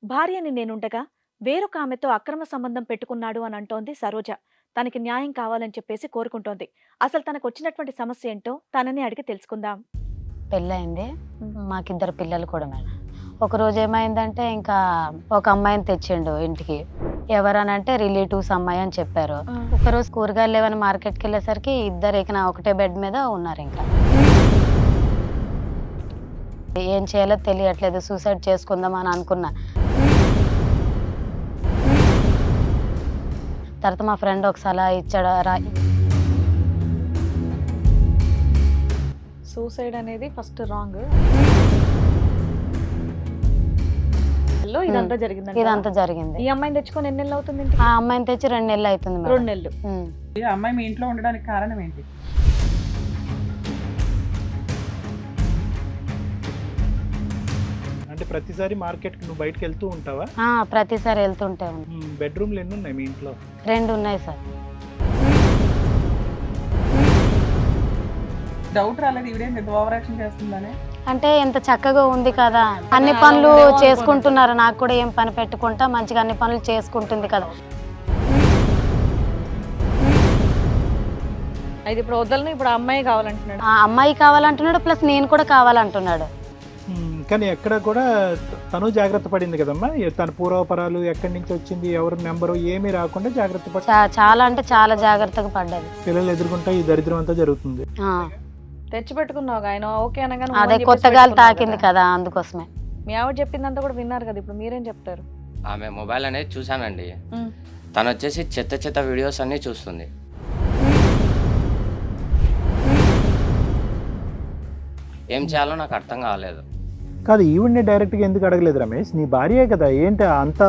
భార్యని నేనుండగా వేరొక ఆమెతో అక్రమ సంబంధం పెట్టుకున్నాడు అని అంటోంది సరోజ. తనకి న్యాయం కావాలని చెప్పేసి కోరుకుంటోంది. అసలు తనకొచ్చినటువంటి సమస్య ఏంటో తనని అడిగి తెలుసుకుందాం. పెళ్ళయింది. మాకిద్దరు పిల్లలు కూడా మేడం. ఒకరోజు ఏమైందంటే ఇంకా ఒక అమ్మాయిని తెచ్చిండు ఇంటికి. ఎవరనంటే రిలేటివ్స్ అమ్మాయి అని చెప్పారు. ఒకరోజు కూరగాయలు లేవని మార్కెట్కి వెళ్ళేసరికి ఇద్దరు ఇక ఒకటే బెడ్ మీద ఉన్నారు. ఇంకా ఏం చేయాలో తెలియట్లేదు, సూసైడ్ చేసుకుందాం అని అనుకున్నా. తర్వాత మా ఫ్రెండ్ ఒక సలహా ఇచ్చాడు. సూసైడ్ అనేది ఫస్ట్ రాంగ్. ఇదంతా జరిగింది. ఇదంతా జరిగింది. ఈ అమ్మాయిని తెచ్చుకొని ఎన్ని నెలలు అవుతుంది? ఆ అమ్మాయిని తెచ్చి 2 నెలలు అవుతుంది. 2 నెలలు. ఈ అమ్మాయి మీ ఇంట్లో ఉండడానికి కారణం ఏంటి? అంటే ప్రతిసారి మార్కెట్ కి నువ్వు బయటకు వెళ్తూ ఉంటావా? ప్రతిసారి వెళ్తుంటే. బెడ్రూమ్లు ఎన్ని ఉన్నాయి మీ ఇంట్లో? 2 ఉన్నాయి సార్. డౌట్ రాలేదు ఈవిడేం పెద్ద ఓవర్ యాక్షన్ చేస్తుందని? అంటే ఎంత చక్కగా ఉంది కదా, అన్ని పనులు చేసుకుంటున్నారు. నాకు కూడా ఏం పని పెట్టుకుంటా మంచిగా అన్ని పనులు చేసుకుంటుంది కదా. అయితే ఇప్పుడు వదలను, ఇప్పుడు అమ్మాయి కావాలంటున్నాడు. ఆ అమ్మాయి కావాలంటున్నాడు, ప్లస్ నేను కూడా కావాలంటున్నాడు. కానీ ఎక్కడ కూడా తను జాగ్రత్త పడింది కదమ్మా. తన పూర్వపరాలు ఎక్కడి నుంచి వచ్చింది, ఎవరి నెంబరు ఏమీ రాకుండా జాగ్రత్త పడి చాలా అంటే చాలా జాగ్రత్తగా పడ్డది. పిల్లలు ఎదుర్కొంటా ఈ దరిద్రం అంతా జరుగుతుంది. తెచ్చి పెట్టుకున్నావు ఆయన ఓకే అనగానే అదే కొత్త గాలి తాకింది కదా, అందుకోసమే. మీ ఆవిడ చెప్పిందంతా కూడా విన్నారు కదా, ఇప్పుడు మీరేం చెప్తారు? ఆమె మొబైల్ అనేది చూసానండి. తను వచ్చేసి చెత్త చెత్త వీడియోస్ అన్ని చూస్తుంది. ఏం చేయాలో నాకు అర్థం కాలేదు. కాదు, ఈవిడ్ని డైరెక్ట్గా ఎందుకు అడగలేదు రమేష్? నీ భార్యే కదా, ఏంటి అంత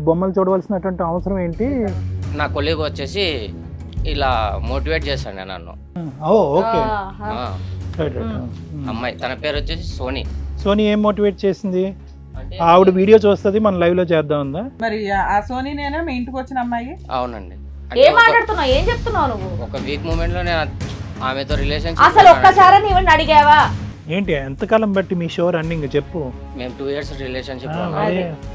బొమ్మలు చూడవలసినటువంటి అవసరం ఏంటి? నా కొలీగ్ వచ్చేసి ఇలా మోటివేట్ చేశాను నన్ను. ఓకే. అమ్మాయి తన పేరు వచ్చేసి సోనీ. సోనీ ఏం మోటివేట్ చేసింది? ఆవిడ వీడియో చూస్తుంది, మన లైవ్ లో చేద్దాం ఉందా? మరి ఆ సోనీనేనా మీ ఇంటికి వచ్చిన అమ్మాయి? అవునండి. ఏం మాట్లాడుతున్నావు, ఏం చెప్తున్నావు నువ్వు? ఒక వీక్ మూమెంట్ లో నేను ఆమెతో రిలేషన్. అసలు ఒక్కసారి నీవని అడిగావా? ఏంటి ఎంతకాలం బట్టి మీ షో రన్నింగ్ చెప్పు. మేము 2 years రిలేషన్షిప్.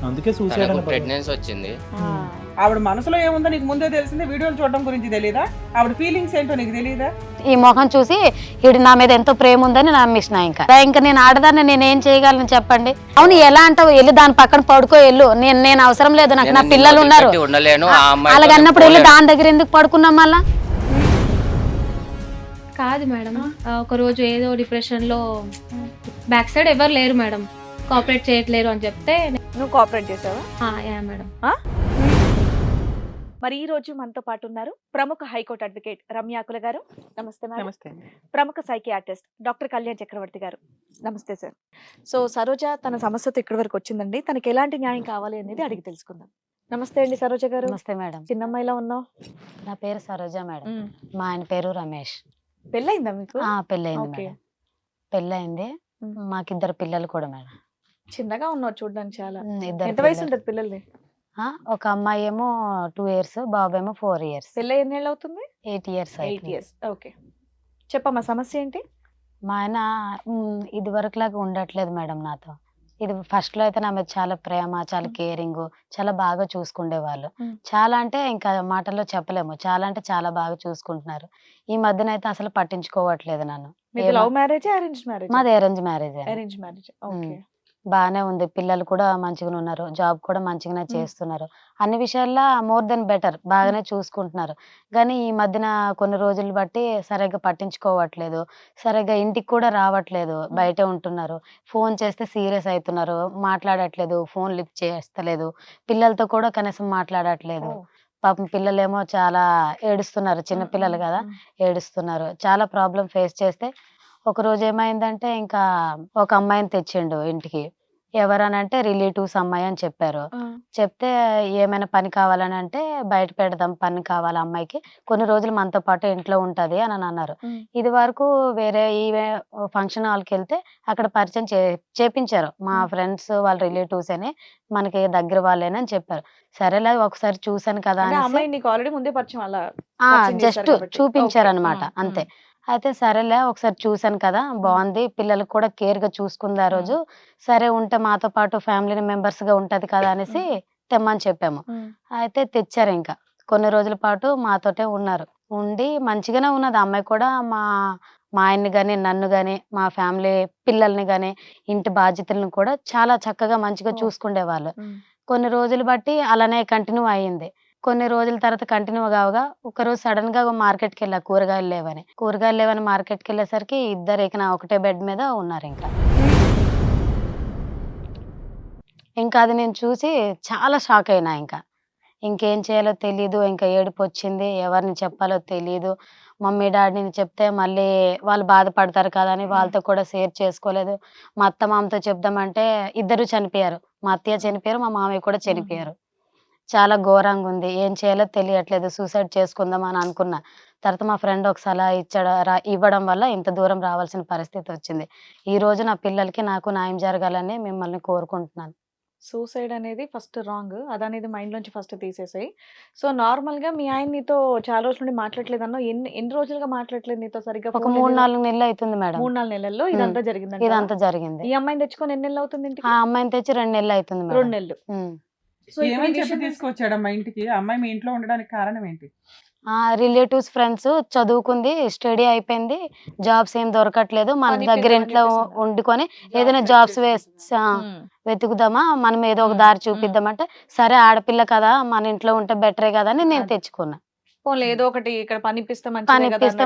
అందుకే సూసైడ్ ప్రెగ్నెన్సీ వచ్చింది. ఆవిడ మనసులో ఏముందో నీకు ముందే తెలిసింది, వీడియోలు చూడడం గురించి తెలియదా? ఆవిడ ఫీలింగ్స్ ఏంటో నీకు తెలియదా? ఈ మొహం చూసి వీడు నా మీద ఎంతో ప్రేమ ఉందని నమ్మిసిన. ఇంకా నేను ఆడదాన్ని, నేను ఏం చేయగలను చెప్పండి? అవును, ఎలా అంటావు? వెళ్ళి దాని పక్కన పడుకో, వెళ్ళు. నేను అవసరం లేదు, నాకు నా పిల్లలు ఉన్నారు. అలాగన్నప్పుడు వెళ్ళి దాని దగ్గర ఎందుకు పడుకున్నాం మళ్ళా? కాదు మేడం, ఒక రోజు ఏదో డిప్రెషన్ లో బ్యాక్ సైడ్ ఎవరు లేరు మేడం, కోఆపరేట్ చేయట్లేరు అని చెప్తే నువ్వు కోఆపరేట్ చేసావా? Yeah madam. మరి ఈ రోజు మనతో పాటు ఉన్నారు ప్రముఖ హైకోర్టు అడ్వకేట్ రమ్యాకుల గారు. నమస్తే మేడం. నమస్తే. ప్రముఖ సైకియాట్రిస్ట్ డాక్టర్ కళ్యాణ్ చక్రవర్తి గారు. నమస్తే సార్. సో సరోజ తన సమస్యతో ఇక్కడి వరకు వచ్చిందండి. తనకి ఎలాంటి న్యాయం కావాలి అనేది అడిగి తెలుసుకుందాం. నమస్తే అండి సరోజ గారు. నమస్తే మేడం. చిన్నమ్మాయిలా ఉన్నావు. నా పేరు సరోజ మేడం. మా ఆయన పేరు రమేష్. పెళ్ళయిందా మీకు? పెళ్ళయింది మేడం. పెళ్ళయింది. మాకిద్దరు పిల్లలు కూడా మేడం. చిన్నగా ఉన్నావు చూడడానికి చాలా. ఇద్దరు. ఎంత వయసు ఉంటుంది పిల్లల్ని? ఒక అమ్మాయి ఏమో 2 years, బాబు ఏమో 4 years. పెళ్ళి ఎన్ని ఏళ్ళు అవుతుంది? 8 years. 8 years. ఓకే, చెప్పమ్మా సమస్య ఏంటి? మా ఆయన ఇది వరకు లాగా ఉండట్లేదు మేడం నాతో. ఇది ఫస్ట్ లో అయితే నా మీద చాలా ప్రేమ, చాలా కేరింగ్, చాలా బాగా చూసుకునేవాళ్ళు. చాలా అంటే ఇంకా మాటల్లో చెప్పలేము, చాలా అంటే చాలా బాగా చూసుకుంటున్నారు. ఈ మధ్యన అయితే అసలు పట్టించుకోవట్లేదు నన్ను. Love marriage, arrange marriage? మాది arrange marriage. Arrange marriage. Okay, బాగానే ఉంది. పిల్లలు కూడా మంచిగానే ఉన్నారు, జాబ్ కూడా మంచిగానే చేస్తున్నారు. అన్ని విషయాల్లో మోర్ దెన్ బెటర్, బాగానే చూసుకుంటున్నారు. కానీ ఈ మధ్యన కొన్ని రోజులు బట్టి సరిగ్గా పట్టించుకోవట్లేదు, సరిగ్గా ఇంటికి కూడా రావట్లేదు, బయటే ఉంటున్నారు. ఫోన్ చేస్తే సీరియస్ అవుతున్నారు, మాట్లాడట్లేదు, ఫోన్ లిఫ్ట్ చేస్తలేదు, పిల్లలతో కూడా కనీసం మాట్లాడట్లేదు. పాపం పిల్లలేమో చాలా ఏడుస్తున్నారు, చిన్న పిల్లలు కదా, ఏడుస్తున్నారు. చాలా ప్రాబ్లం ఫేస్ చేస్తే ఒక రోజు ఏమైందంటే ఇంకా ఒక అమ్మాయిని తెచ్చిండు ఇంటికి. ఎవరనంటే రిలేటివ్స్ అమ్మాయి అని చెప్పారు. చెప్తే ఏమైనా పని కావాలని అంటే బయట పెడదాం, పని కావాలి అమ్మాయికి, కొన్ని రోజులు మనతో పాటు ఇంట్లో ఉంటది అని అన్నారు. ఇది వరకు వేరే ఈ ఫంక్షన్ హాల్కి వెళ్తే అక్కడ పరిచయం చేపించారు. మా ఫ్రెండ్స్ వాళ్ళ రిలేటివ్స్ అని, మనకి దగ్గర వాళ్ళేనని చెప్పారు. సరేలే ఒకసారి చూసాను కదా అని అమ్మాయి నీకు ఆల్రెడీ ముందే పరిచయం, అలా జస్ట్ చూపించారు అనమాట, అంతే. అయితే సరేలే ఒకసారి చూసాను కదా బాగుంది, పిల్లలకు కూడా కేర్ గా చూసుకుంది ఆ రోజు, సరే ఉంటే మాతో పాటు ఫ్యామిలీ మెంబర్స్ గా ఉంటది కదా అనేసి తెమ్మని చెప్పాము. అయితే తెచ్చారు. ఇంకా కొన్ని రోజుల పాటు మాతోటే ఉన్నారు. ఉండి మంచిగానే ఉన్నది అమ్మాయి కూడా. మా మా ఆయన్ని గాని నన్ను గాని మా ఫ్యామిలీ పిల్లల్ని గాని ఇంటి బాధ్యతలను కూడా చాలా చక్కగా మంచిగా చూసుకునేవాళ్ళు. కొన్ని రోజులు బట్టి అలానే కంటిన్యూ అయ్యింది. కొన్ని రోజుల తర్వాత కంటిన్యూ కావగా ఒకరోజు సడన్ గా మార్కెట్కి వెళ్ళా, కూరగాయలు లేవని మార్కెట్కి వెళ్ళేసరికి ఇద్దరు ఇక ఒకటే బెడ్ మీద ఉన్నారు. ఇంకా అది నేను చూసి చాలా షాక్ అయినా. ఇంకేం చేయాలో తెలీదు, ఇంకా ఏడుపు వచ్చింది, ఎవరిని చెప్పాలో తెలీదు. మమ్మీ డాడీని చెప్తే మళ్ళీ వాళ్ళు బాధపడతారు కదా అని వాళ్ళతో కూడా షేర్ చేసుకోలేదు. మా అత్త మామతో చెప్దామంటే ఇద్దరు చనిపోయారు. మా అత్తయ్య చనిపోయారు, మా మామయ్య కూడా చనిపోయారు. చాలా ఘోరంగా ఉంది, ఏం చేయాలో తెలియట్లేదు, సూసైడ్ చేసుకుందాం అని అనుకున్నా. తర్వాత మా ఫ్రెండ్ ఒక సలహా ఇవ్వడం వల్ల ఇంత దూరం రావాల్సిన పరిస్థితి వచ్చింది. ఈ రోజు నా పిల్లలకి నాకు న్యాయం జరగాలని మిమ్మల్ని కోరుకుంటున్నాను. సూసైడ్ అనేది ఫస్ట్ రాంగ్, అదనేది మైండ్ లోంచి ఫస్ట్ తీసేసాయి. సో నార్మల్ గా మీ ఆయన నీతో చాలా రోజుల నుండి మాట్లాడలేదు అన్న, ఎన్ని రోజులుగా మాట్లాడలేదు నీతో సరిగ్గా? ఒక 3-4 నెలలు అవుతుంది మేడం. 3-4 నెలల్లో ఇదంతా జరిగింది. ఇదంతా జరిగింది. ఈ అమ్మాయిని తెచ్చుకొని ఎన్ని నెలలు అవుతుంది ఇంటికి? ఆ అమ్మాయిని తెచ్చి 2 నెలలు అవుతుంది మేడం. 2 నెలలు. సో ఏమని చెప్పి తీసుకొచ్చాడమ్మా ఇంటికి? అమ్మాయి మీ ఇంట్లో ఉండడానికి కారణం ఏంటి? రిలేటివ్స్ ఫ్రెండ్స్ చదువుకుంది, స్టడీ అయిపోయింది, జాబ్స్ ఏం దొరకట్లేదు, మన దగ్గర ఇంట్లో వండుకొని ఏదైనా జాబ్స్ వెతుకుదామా, మనం ఏదో ఒక దారి చూపిద్దామంటే సరే ఆడపిల్ల కదా మన ఇంట్లో ఉంటే బెటరే కదా అని నేను తెచ్చుకున్నా. పోనీ ఏదో ఒకటి ఇక్కడ పనిపిస్తే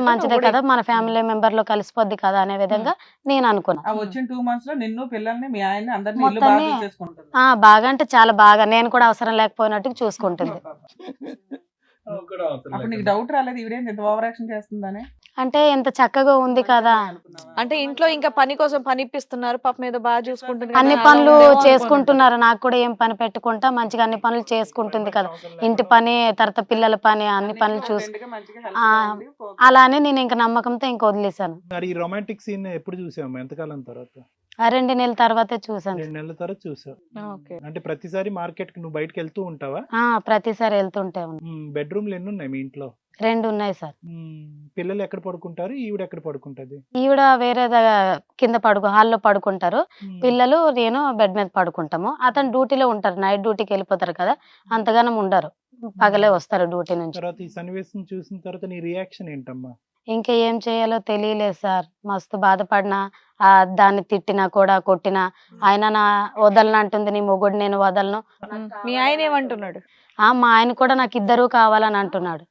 మంచిదే కదా, మన ఫ్యామిలీ మెంబర్ లో కలిసిపోద్ది కదా అనే విధంగా నేను అనుకున్నా. వచ్చిన 2 months లో నిన్ను పిల్లల్ని మీ ఆయన అందరినీ ఇల్లు బాగా చూసేసుకుంటుంది. బాగా అంటే చాలా బాగా, నేను కూడా అవసరం లేకపోయినట్టు చూసుకుంటుంది. అప్పుడు నీకు డౌట్ రాలేదు ఈవిడేం ఇంత ఓవర్ యాక్షన్ చేస్తుందని? అంటే ఎంత చక్కగా ఉంది కదా, అంటే ఇంట్లో ఇంకా పని కోసం పనిపిస్తున్నారు, పాప మీద బాగా చూసుకుంటుంది, అన్ని పనులు చేసుకుంటున్నారు, నాకు కూడా ఏం పని పెట్టుకుంటా మంచిగా అన్ని పనులు చేసుకుంటుంది కదా, ఇంటి పని తర్వాత పిల్లల పని అన్ని పనులు చూసి అలానే నేను ఇంకా నమ్మకంతో ఇంకా వదిలేసాను. మరి ఈ రొమాంటిక్ సీన్ ఎప్పుడు చూసాము? ఎంతకాలం తర్వాత? 2 నెలల తర్వాతే చూసాను. 2 నెలల తర్వాత చూసావు. అంటే ప్రతిసారి మార్కెట్ కి నువ్వు బయటకు వెళ్తూ ఉంటావా? ప్రతిసారి వెళ్తుంటే. బెడ్రూమ్లు ఎన్ని ఉన్నాయి మీ ఇంట్లో? 2 ఉన్నాయి సార్. పిల్లలు ఎక్కడ పడుకుంటారు, ఈవిడ ఎక్కడ పడుకుంటది? ఈవిడ వేరే కింద హాల్లో పడుకుంటారు, పిల్లలు నేను బెడ్ మీద పడుకుంటాము. అతను డ్యూటీలో ఉంటారు, నైట్ డ్యూటీకి వెళ్ళిపోతారు కదా, అంతగానం ఉండరు, పగలే వస్తారు డ్యూటీ నుంచి. తర్వాత ఈ సన్నివేశం చూసిన తర్వాత నీ రియాక్షన్ ఏంటమ్మా? ఇంకా ఏం చేయాలో తెలియలేదు సార్, మస్తు బాధపడినా, దాన్ని తిట్టినా కూడా కొట్టినా ఆయన నా వదలను అంటుంది, నీ మొగుడు నేను వదలను. మీ ఆయన ఏమంటున్నాడు? మా ఆయన కూడా నాకు ఇద్దరు కావాలని అంటున్నాడు.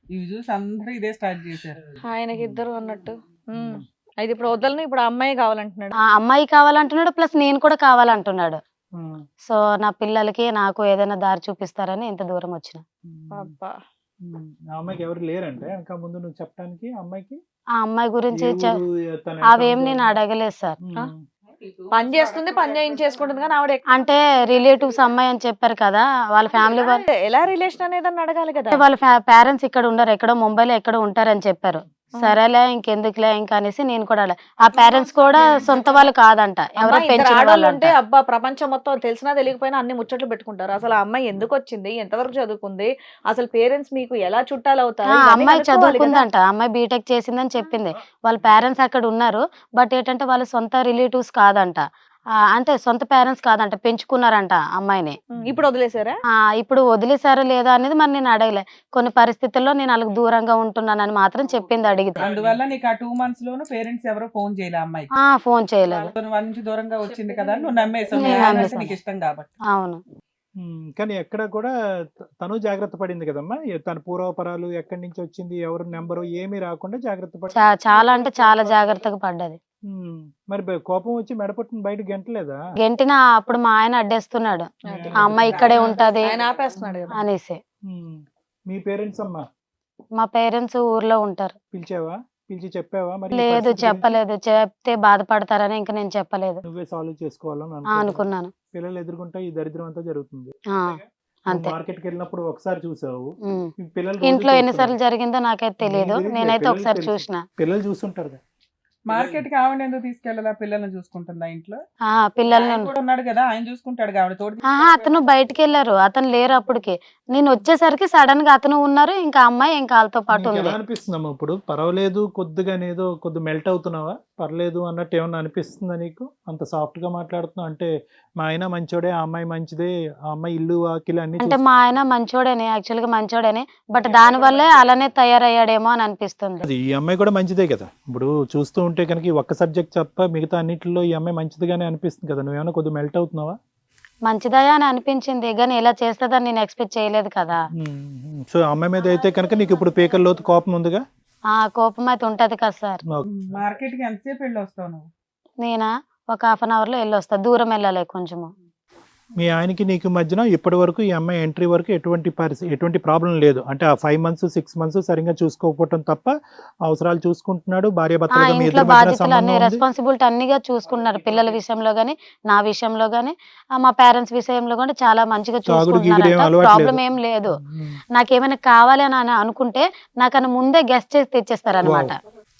ఇవి చూసి అందరూ ఇదే స్టార్ట్ చేశారు, ఆయనకి ఇద్దరు అన్నట్టు. అయితే ఇప్పుడు వదలను, ఇప్పుడు అమ్మాయి కావాలంటున్నాడు. అమ్మాయి కావాలంటున్నాడు, ప్లస్ నేను కూడా కావాలంటున్నాడు. సో నా పిల్లలకి నాకు ఏదైనా దారి చూపిస్తారని ఇంత దూరం వచ్చిన. అమ్మాయికి ఎవరు లేరంటే ఇంకా ముందు నువ్వు చెప్పడానికి అమ్మాయికి? ఆ అమ్మాయి గురించి అవేం నేను అడగలేదు సార్. పని చేస్తుంది, పని చేయించేసుకుంటుంది కానీ ఆవిడ అంటే రిలేటివ్స్ అమ్మాయి అని చెప్పారు కదా, వాళ్ళ ఫ్యామిలీ వాళ్ళు ఎలా రిలేషన్ అనేది అడగాలి కదా. వాళ్ళ పేరెంట్స్ ఇక్కడ ఉండరు, ఎక్కడో ముంబైలో ఎక్కడో ఉంటారని చెప్పారు. సరేలే ఇంకెందుకులే ఇంకా అనేసి నేను కూడా ఆ పేరెంట్స్ కూడా సొంత వాళ్ళు కాదంట, ఎవరో పెంచిన వాళ్ళు అంటే. అబ్బా ప్రపంచం మొత్తం తెలిసినా తెలియకపోయినా అన్ని ముచ్చట్లు పెట్టుకుంటారు. అసలు ఆ అమ్మాయి ఎందుకు వచ్చింది, ఎంతవరకు చదువుకుంది, అసలు పేరెంట్స్ మీకు ఎలా చుట్టాలు అవుతారు? అమ్మాయి చదువుకుందంట, అమ్మాయి బీటెక్ చేసిందని చెప్పింది. వాళ్ళ పేరెంట్స్ అక్కడ ఉన్నారు, బట్ ఏంటంటే వాళ్ళ సొంత రిలేటివ్స్ కాదంట, అంటే సొంత పేరెంట్స్ కాదంట, పెంచుకున్నారంట అమ్మాయిని. ఇప్పుడు వదిలేసారా? ఇప్పుడు వదిలేసారా లేదా అనేది మరి నేను అడగలే. కొన్ని పరిస్థితుల్లో నేను వాళ్ళకి దూరంగా ఉంటున్నానని మాత్రం చెప్పింది అడిగితే. అందువల్ల నీకు ఆ 2 months లోను పేరెంట్స్ ఎవరో ఫోన్ చేయలే అమ్మాయి? ఫోన్ చేయలేదు. వాళ్ళ నుంచి దూరంగా వచ్చింది కదా నువ్వు నమ్మేసావు, నీకు ఇష్టం కాబట్టి. అవును. కానీ ఎక్కడ కూడా తను జాగ్రత్త పడింది కదమ్మా, తన పూర్వపరాలు ఎక్కడి నుంచి వచ్చింది, ఎవరు నెంబరు ఏమీ రాకుండా జాగ్రత్త పడి చాలా అంటే చాలా జాగ్రత్తగా పడ్డది. మరి కోపం వచ్చి మెడపట్టుని బయట గెంటలేదా? గెంటినా అప్పుడు మా ఆయన అడ్డేస్తున్నాడు, ఆ అమ్మాయి ఇక్కడే ఉంటది అనేసి. మీ పేరెంట్స్ అమ్మా? మా పేరెంట్స్ ఊర్లో ఉంటారు. పిలిచావా, పిలిచి చెప్పావా? మరి లేదు చెప్పలేదు, చెప్తే బాధపడతారని ఇంకా నేను చెప్పలేదు. నువ్వే సాల్వ్ చేసుకోవాలని అనుకున్నాను. పిల్లలు ఎదుర్కొంటే ఈ దరిద్రం అంతా జరుగుతుంది. అంతే. మార్కెట్ కి వెళ్ళినప్పుడు ఒకసారి చూసావు, ఇంట్లో ఎన్నిసార్లు జరిగిందో నాకైతే తెలియదు, నేనైతే ఒకసారి చూసిన. పిల్లలు చూస్తుంటారు, మార్కెట్ కి ఆవిడ ఎందుకు తీసుకెళ్ళాలా? పిల్లల్ని చూసుకుంటుందా ఇంట్లో? పిల్లల్ని ఆయన కూడా ఉన్నాడు కదా, ఆయన చూసుకుంటాడు ఆవిడ తోడు. అతను బయటికి వెళ్ళారు, అతను లేరు అప్పటికి. నేను వచ్చేసరికి సడన్ గా అతను ఉన్నారు, ఇంకా అమ్మాయి ఇంకా వాళ్ళతో పాటు నీకు ఉంది. ఎలా అనిపిస్తుందమ్మా ఇప్పుడు? పర్వాలేదు, కొద్దిగా ఏదో కొద్ది మెల్ట్ అవుతున్నావా? పర్లేదు అన్నట్టు ఏమన్నా అనిపిస్తుందా నీకు? అంత సాఫ్ట్ గా మాట్లాడుతున్నావు అంటే మా ఆయన మంచోడే, ఆ అమ్మాయి మంచిదే, ఆ అమ్మాయి ఇల్లు వాకిలు అన్ని అంటే మా ఆయన మంచోడేనే, యాక్చువల్ గా మంచోడేనే, బట్ దాని వల్లే అలానే తయారయ్యాడేమో అని అనిపిస్తుంది. అది ఈ అమ్మాయి కూడా మంచిదే కదా. ఇప్పుడు చూస్తూ ఉంటే కనుక ఈ ఒక్క సబ్జెక్ట్ తప్ప మిగతా అన్నింటిలో ఈ అమ్మాయి మంచిదిగానే అనిపిస్తుంది కదా. నువ్వేమైనా కొద్దిగా మెల్ట్ అవుతున్నావా? మంచిదయా అని అనిపించింది, కానీ ఇలా చేస్తుందని నేను ఎక్స్పెక్ట్ చేయలేదు కదా. సో అమ్మాయి మీద అయితే కనుక నీకు ఇప్పుడు పీకల లోతు కోపం ఉందిగా? కోపం అయితే ఉంటది కదా సార్. మార్కెట్ కి ఎంతసేపు వెళ్ళి వస్తావు నువ్వు? నేనా ఒక 1/2 అవర్ లో వెళ్ళొస్తా, దూరం వెళ్ళాలి కొంచెము. మీ ఆయనకి నీకు మధ్యన ఇప్పటి వరకు ఈ అమ్మాయి ఎంట్రీ వరకు ఎటువంటి ప్రాబ్లం లేదు అంటే ఆ 5 months 6 months సరిగ్గా చూసుకోకపోవటం తప్ప అవసరాలు చూసుకుంటున్నాడు. భార్య భర్తలుగా మీ ఇంట్లో ఇద్దరి మధ్యన బాధ్యతలు అన్ని సంబంధం ఉంది. రెస్పాన్సిబిలిటీ అన్నిగా చూసుకున్నారు, పిల్లల విషయంలో గానీ నా విషయంలో గానీ మా పేరెంట్స్ విషయంలో కానీ చాలా మంచిగా తాగుడు గీగుడు ఏం చూసుకుంటున్నారు. అలవాటు ప్రాబ్లం లేదు. ఏం లేదు. నాకేమైనా కావాలి అని అనుకుంటే నాకన్నా ముందే గెస్ట్ చేసి తెచ్చేస్తారు అనమాట,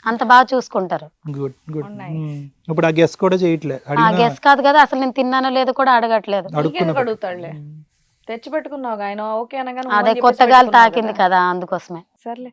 అంత బాగా చూసుకుంటారు. Good good. Oh, nice. ఇప్పుడు ఆ గెస్ కూడా చేయట్లే. గెస్ట్ కాదు కదా, అసలు నేను తిన్నానో లేదో కూడా అడగట్లేదు. నీకెందుకు అడుగుతాడులే, తెచ్చి పెట్టుకున్నావు ఆయన ఓకే అనగానే అదే చెప్పేసి కొత్తగా పెట్టుకున్నావు తాకింది కదా, అందుకోసమే. సర్లే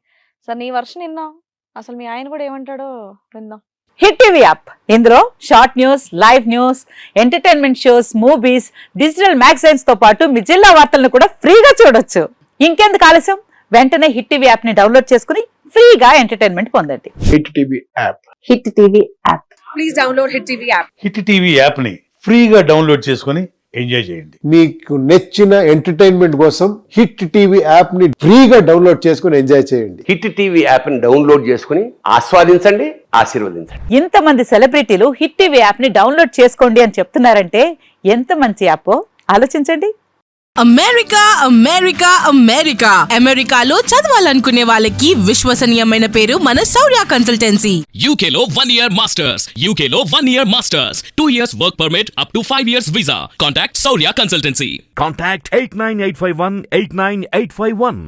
సార్, నీ వర్షన్ విన్నాం, అసలు మీ ఆయన కూడా ఏమంటాడో విందాం. హిట్ టీవీ యాప్, ఇందులో short news, live news, entertainment shows, movies, digital magazines తో పాటు మీ జిల్లా వార్తలను కూడా ఫ్రీగా చూడొచ్చు. ఇంకెందుకు ఆలస్యం, వెంటనే హిట్ టీవీ యాప్ ని డౌన్లోడ్ చేసుకుని ఫ్రీగా ఎంటర్టైన్మెంట్ పొందండి. Hit TV app. Hit TV app. Please download hit TV app. Hit TV app ని ఫ్రీగా డౌన్లోడ్ చేసుకొని ఎంజాయ్ చేయండి. మీకు నచ్చిన ఎంటర్టైన్మెంట్ కోసం హిట్ టీవీ యాప్ ని ఫ్రీగా డౌన్లోడ్ చేసుకొని ఎంజాయ్ చేయండి. హిట్ టీవీ యాప్ ని డౌన్లోడ్ చేసుకుని ఆస్వాదించండి, ఆశీర్వదించండి. ఇంతమంది సెలబ్రిటీలు హిట్ టీవీ యాప్ ని డౌన్లోడ్ చేసుకోండి అని చెప్తున్నారంటే ఎంత మంచి యాప్ ఆలోచించండి. అమెరికా అమెరికా అమెరికా అమెరికాలో చదవాలనుకునే వాళ్ళకి విశ్వసనీయమైన పేరు మన శౌర్య కన్సల్టెన్సీ. UK లో 1 year masters. UK లో 1 year masters. 2 years work permit up to 5 years visa. Contact Saurya Consultancy. Contact 89851 89851.